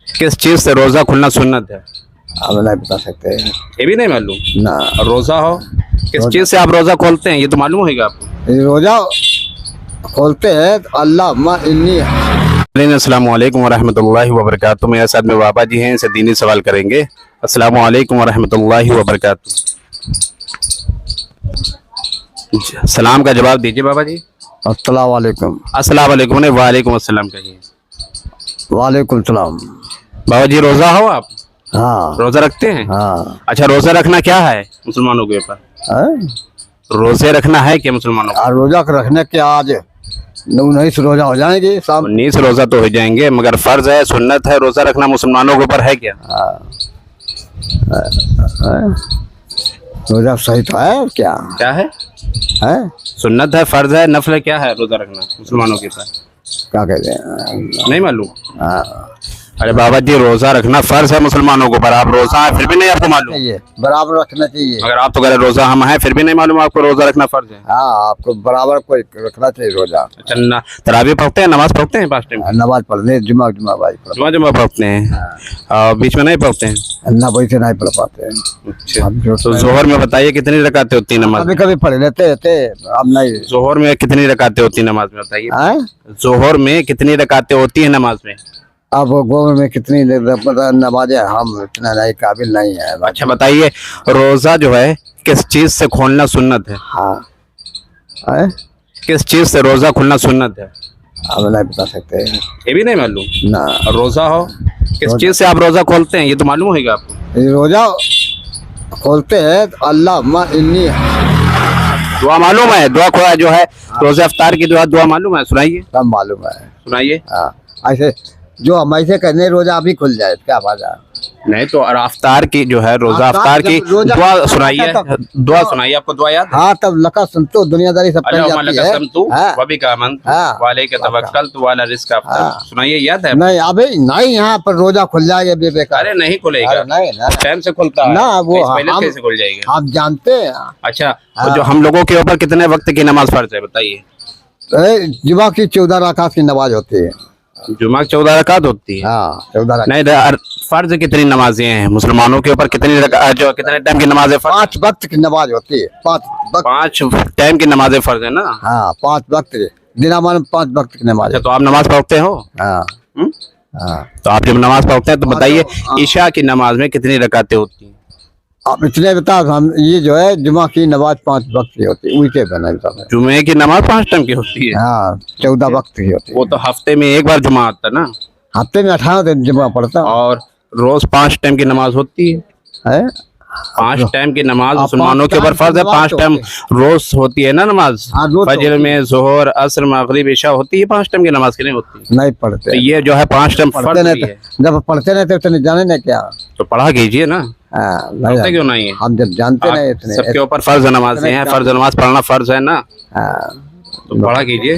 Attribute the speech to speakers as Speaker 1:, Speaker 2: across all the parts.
Speaker 1: किस चीज से रोजा खुलना सुन्नत है?
Speaker 2: अब नहीं बता सकते।
Speaker 1: ये भी नहीं मालूम।
Speaker 2: ना
Speaker 1: और रोजा हो, किस चीज से आप रोजा खोलते हैं ये तो मालूम होगा आपको।
Speaker 2: ये रोजा खोलते हैं तो अल्लाह इन्नी।
Speaker 1: अस्सलाम वालेकुम वरहमतुल्लाहि वबरकातुहू। मेरे साथ में बाबा जी हैं, इनसे दीनी सवाल करेंगे। अस्सलाम वालेकुम वरहमतुल्लाहि वबरकातुहू। सलाम का जवाब दीजिए बाबा जी।
Speaker 2: अस्सलाम वालेकुम।
Speaker 1: अस्सलाम वालेकुम नहीं, वालेकुम अस्सलाम कहिए।
Speaker 2: वालेकुम सलाम।
Speaker 1: बाबा जी रोजा हो आप?
Speaker 2: हाँ
Speaker 1: रोजा रखते हैं?
Speaker 2: हाँ।
Speaker 1: अच्छा, रोजा रखना क्या है मुसलमानों के ऊपर? रोजे रखना है क्या मुसलमानों को?
Speaker 2: रोजा रखने के आज 19 रोजा हो जाएंगे शाम।
Speaker 1: 19 रोजा तो हो जाएंगे, मगर फर्ज है, सुन्नत है, रोजा रखना मुसलमानों के ऊपर है क्या?
Speaker 2: रोजा सही तो है क्या?
Speaker 1: क्या है? सुन्नत है, फर्ज है, नफल है, क्या है रोजा रखना मुसलमानों के ऊपर?
Speaker 2: क्या कहते हैं?
Speaker 1: नहीं मालूम। अरे बाबा जी, रोजा रखना फर्ज है मुसलमानों को, पर आप रोजा है फिर भी नहीं आपको मालूम?
Speaker 2: चाहिए बराबर रखना चाहिए।
Speaker 1: मगर आप तो कह रहे रोजा हम है फिर भी नहीं मालूम आपको रोजा रखना फर्ज है।
Speaker 2: हाँ, आपको बराबर कोई रखना चाहिए रोजा।
Speaker 1: अच्छा, तरावी पढ़ते हैं, नमाज पढ़ते हैं 5 टाइम?
Speaker 2: नमाज पढ़ने जुमा भाई
Speaker 1: जुमा पढ़ते हैं और बीच में नहीं पढ़ते हैं?
Speaker 2: ना वैसे नहीं पढ़ पाते हैं।
Speaker 1: अच्छा, तो जोहर में बताइए कितनी रकातें होती है नमाज?
Speaker 2: कभी कभी पढ़ लेते थे, अब नहीं।
Speaker 1: जोहर में कितनी रकातें होती है नमाज में बताइए? जोहर में कितनी रकातें होती है नमाज में?
Speaker 2: अब गोबर में कितनी नमाजें, हम इतना नहीं काबिल नहीं है।
Speaker 1: अच्छा बताइए, रोजा जो है किस चीज से खोलना सुन्नत है?
Speaker 2: हाँ,
Speaker 1: किस चीज से रोजा खुलना सुन्नत है?
Speaker 2: अब नहीं बता सकते।
Speaker 1: ये भी नहीं मालूम।
Speaker 2: ना
Speaker 1: और रोजा हो, किस चीज से आप रोजा खोलते हैं ये तो मालूम होगा आपको।
Speaker 2: ये रोजा खोलते हैं तो अल्लाह इन्नी
Speaker 1: दुआ मालूम है? दुआ जो है रोजा अफ्तार की दुआ मालूम है? सुनाइए।
Speaker 2: सब मालूम है।
Speaker 1: सुनाइए।
Speaker 2: हाँ, ऐसे जो हम ऐसे करने रोजा अभी खुल जाए क्या बात?
Speaker 1: नहीं तो और अफ्तार की जो है रोजा अफ्तार की दुआ सुनाइए। दुआ सुनाइए, आपको दुआ याद है?
Speaker 2: हाँ, तब लका संतो दुनियादारी सब कर जाती है।
Speaker 1: सुनाइए, याद है?
Speaker 2: नहीं अभी नहीं, यहाँ पर रोजा खुल जाएगा बेकार।
Speaker 1: अरे नहीं खुलेगा,
Speaker 2: नहीं ना,
Speaker 1: टाइम से खुलता है
Speaker 2: ना, वो
Speaker 1: कैसे खुल जाएगा?
Speaker 2: आप जानते हैं।
Speaker 1: अच्छा, तो जो हम लोगों के ऊपर कितने वक्त की नमाज फर्ज है बताइए?
Speaker 2: जुमा की 14 रकात की नमाज होती है।
Speaker 1: जुमा 14 रकात होती है?
Speaker 2: हाँ, 14
Speaker 1: नहीं, फर्ज कितनी नमाजें हैं मुसलमानों के ऊपर? कितनी जो कितने टाइम की नमाजें?
Speaker 2: 5 वक्त की नमाज होती है।
Speaker 1: 5 टाइम की नमाजें फर्ज है ना?
Speaker 2: हाँ, 5 वक्त दिनामान 5 वक्त की नमाज।
Speaker 1: अच्छा, तो आप नमाज पढ़ते हो?
Speaker 2: हाँ।
Speaker 1: तो आप जब नमाज पढ़ते हैं तो बताइए ईशा की नमाज में कितनी रकातें होती हैं?
Speaker 2: आप इतने बता, हम ये जो है जुमा की नमाज 5 वक्त की होती है, उल्टे बना बता।
Speaker 1: जुमे की नमाज 5 टाइम की होती है?
Speaker 2: हाँ, 14 वक्त की होती है।
Speaker 1: वो तो हफ्ते में एक बार जुमा आता ना?
Speaker 2: हफ्ते में 18 दिन जुमा पड़ता।
Speaker 1: और रोज 5 टाइम की नमाज होती है? 5 टाइम की नमाज मुसलमानों के ऊपर फर्ज है। 5 टाइम रोज होती है ना नमाज? फजर में, जोहर, असर, मगरिब, इशा होती है। 5 टाइम की नमाज की नहीं होती?
Speaker 2: नहीं पढ़ते। तो
Speaker 1: ये जो है 5 टाइम फर्ज है।
Speaker 2: जब पढ़ते नहीं थे तो जाने ना क्या,
Speaker 1: तो पढ़ा कीजिए ना।
Speaker 2: नहीं,
Speaker 1: क्यों नहीं है?
Speaker 2: हम जब जानते नहीं इतने
Speaker 1: सबके ऊपर फर्ज नमाज है, फर्ज नमाज पढ़ना फर्ज है ना, तो पढ़ा कीजिए।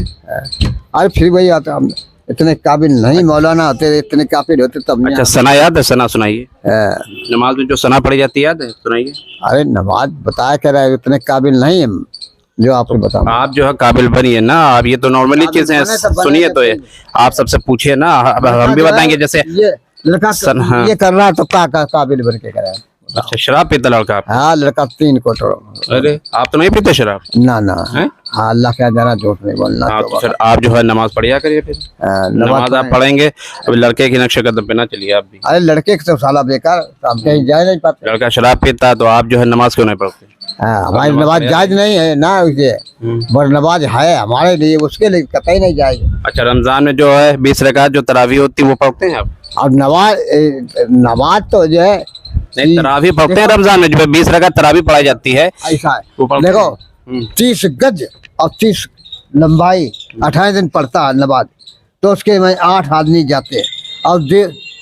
Speaker 2: अरे फिर वही आता, हम इतने काबिल नहीं मौलाना होते, इतने काबिल होते तब।
Speaker 1: अच्छा, सना याद है? सना सुनाइए। नमाज में जो सना पढ़ी जाती है याद है? सुनाइए।
Speaker 2: अरे नमाज बताया कह रहा है, इतने काबिल नहीं हम जो आपको बताऊं।
Speaker 1: आप जो है काबिल बनिए ना। अब ये तो नॉर्मली चीजें हैं, सुनिए तो आप सबसे पूछिए ना, हम भी बताएंगे। जैसे
Speaker 2: ये लड़का ये कर रहा है तो क्या काबिल बन के करे?
Speaker 1: अच्छा, शराब पीता लड़का?
Speaker 2: हाँ, लड़का 3 कोटो।
Speaker 1: अरे आप तो नहीं पीते शराब?
Speaker 2: ना हाँ, अल्लाह क्या जाना, झूठ नहीं बोलना।
Speaker 1: तो फिर आप जो है नमाज पढ़िया करिए। फिर नमाज आप पढ़ेंगे। अभी लड़के की नक्शे कदम पे ना चलिए आप भी।
Speaker 2: अरे लड़के तो साला बेकार, हम कहीं जा नहीं पाते।
Speaker 1: लड़का शराब पीता तो आप जो है नमाज क्यों नहीं पढ़ते?
Speaker 2: हमारी नमाज जायज नहीं है ना, उसे पर नमाज है हमारे लिए, उसके लिए कतई नहीं जायज।
Speaker 1: अच्छा, रमजान में जो है 20 रकात जो तरावी होती है वो पढ़ते हैं आप?
Speaker 2: अब नमाज तो जो है
Speaker 1: नहीं, तरावी पढ़ते हैं रमजान में, जो 20 रकात तरावी पढ़ाई जाती है।
Speaker 2: ऐसा है, देखो 30 गज और 30 लंबाई 18 दिन पढ़ता है नमाज, तो उसके में 8 आदमी जाते हैं और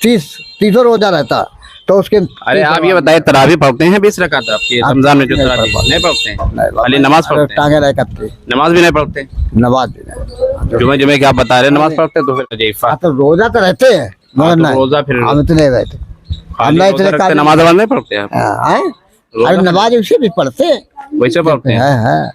Speaker 2: 30 रोजा रहता तो उसके।
Speaker 1: अरे आप ये बताइए, तरावी पढ़ते हैं 20 रकात आपके रमजान में? जो तरावी नहीं पढ़ते हैं, खाली नमाज पढ़ते हैं? नमाज भी नहीं पढ़ते?
Speaker 2: नमाज भी नहीं।
Speaker 1: जुमे की आप बता रहे नमाज पढ़ते हैं, तो फिर
Speaker 2: तो रोजा तो रहते हैं मगर नहीं,
Speaker 1: रोजा फिर
Speaker 2: हम इतने रहते,
Speaker 1: नमाज नहीं पढ़ते आप?
Speaker 2: अरे नमाज उसे भी पढ़ते,
Speaker 1: वैसे पढ़ते हैं?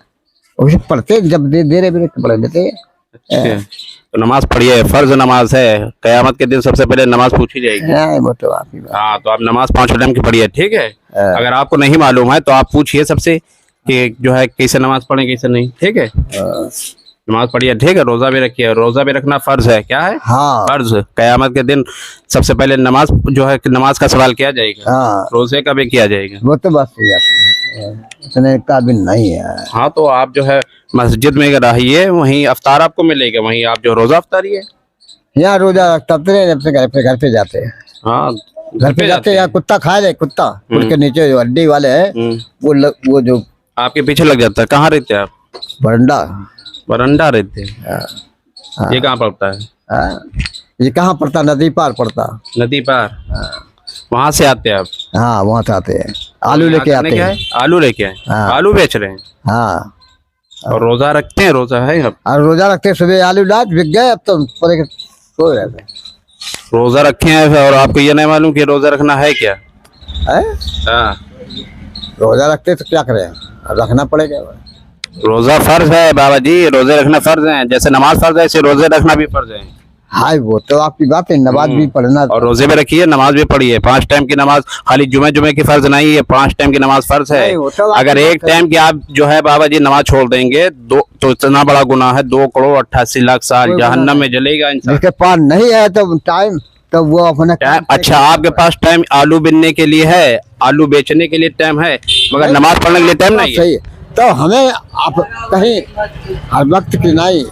Speaker 2: उसे पढ़ते, जब देर पढ़ लेते।
Speaker 1: अच्छा, तो नमाज पढ़िए, फर्ज नमाज है, कयामत के दिन सबसे पहले नमाज पूछी जाएगी।
Speaker 2: हाँ, वो तो आपकी बात।
Speaker 1: हाँ, तो आप नमाज 5 टाइम की पढ़िए, ठीक है।
Speaker 2: हाँ।
Speaker 1: अगर आपको नहीं मालूम है तो आप पूछिए सबसे कि जो है कैसे नमाज पढ़ें कैसे नहीं, ठीक है। नमाज पढ़िए, ठीक है। रोजा भी रखिए, रोजा भी रखना फर्ज है। क्या है?
Speaker 2: हाँ
Speaker 1: फर्ज। कयामत के दिन सबसे पहले नमाज जो है, नमाज का सवाल किया जाएगा,
Speaker 2: हाँ,
Speaker 1: रोजे का भी किया जाएगा।
Speaker 2: वो तो बात सही आपकी, इतने काबिल नहीं है।
Speaker 1: हाँ, तो आप जो है मस्जिद में रहिए, वहीं अफ्तार आपको मिलेगा, वहीं आप जो रोजा अफ्तारिए।
Speaker 2: यहाँ रोजा रखते रहे, अपने घर पे जाते हैं,
Speaker 1: हाँ,
Speaker 2: घर पे जाते हैं। या कुत्ता खा जाए, कुत्ता उनके नीचे जो हड्डी वाले हैं, वो जो
Speaker 1: आपके पीछे लग जाता है। कहाँ रहते हैं आप?
Speaker 2: बरंडा।
Speaker 1: बरंडा रहते हैं। ये कहाँ पड़ता है?
Speaker 2: हाँ, ये कहाँ पड़ता? नदी पार पड़ता।
Speaker 1: नदी पार। वहां से आते हैं आप?
Speaker 2: हाँ, वहाँ से आते हैं, आलू
Speaker 1: यहाँ
Speaker 2: लेके
Speaker 1: करने
Speaker 2: आते
Speaker 1: क्या
Speaker 2: हैं।
Speaker 1: है? आलू लेके आए।
Speaker 2: हाँ।
Speaker 1: आलू बेच रहे हैं
Speaker 2: हाँ,
Speaker 1: और रोजा रखते हैं। रोजा है आप?
Speaker 2: और रोजा रखते हैं, सुबह आलू लाद बिक गए, अब तो पूरे के सो रहते हैं।
Speaker 1: रोजा रखे हैं और आपको ये नहीं मालूम कि रोजा रखना है क्या?
Speaker 2: हैं?
Speaker 1: हाँ,
Speaker 2: रोजा रखते तो क्या करें, अब रखना पड़ेगा।
Speaker 1: रोजा फर्ज है बाबा जी, रोजे रखना फर्ज है। जैसे नमाज फर्ज है, ऐसे रोजे रखना भी फर्ज है।
Speaker 2: हाय, वो तो आपकी बात है, नमाज भी पढ़ना।
Speaker 1: और रोजे भी रखिए, नमाज भी पढ़िए। 5 टाइम की नमाज, खाली जुमे की फर्ज नहीं है, 5 टाइम की नमाज फर्ज है।
Speaker 2: नहीं, वो तो
Speaker 1: अगर
Speaker 2: आपकी
Speaker 1: एक
Speaker 2: बात है।
Speaker 1: टाइम की आप जो है बाबा जी नमाज छोड़ देंगे तो इतना बड़ा गुनाह है, 2,88,00,000 साल
Speaker 2: कोई गुनाह
Speaker 1: जहन्नम में जलेगा इंसान।
Speaker 2: जिसके पास नहीं है तो टाइम, तो वो अपने
Speaker 1: टाइम, अच्छा आपके पास टाइम आलू बिनने के लिए है, आलू बेचने के लिए टाइम है, मगर नमाज पढ़ने के लिए टाइम नहीं है।
Speaker 2: सही है। तो हमें आप कहीं हर वक्त की नहीं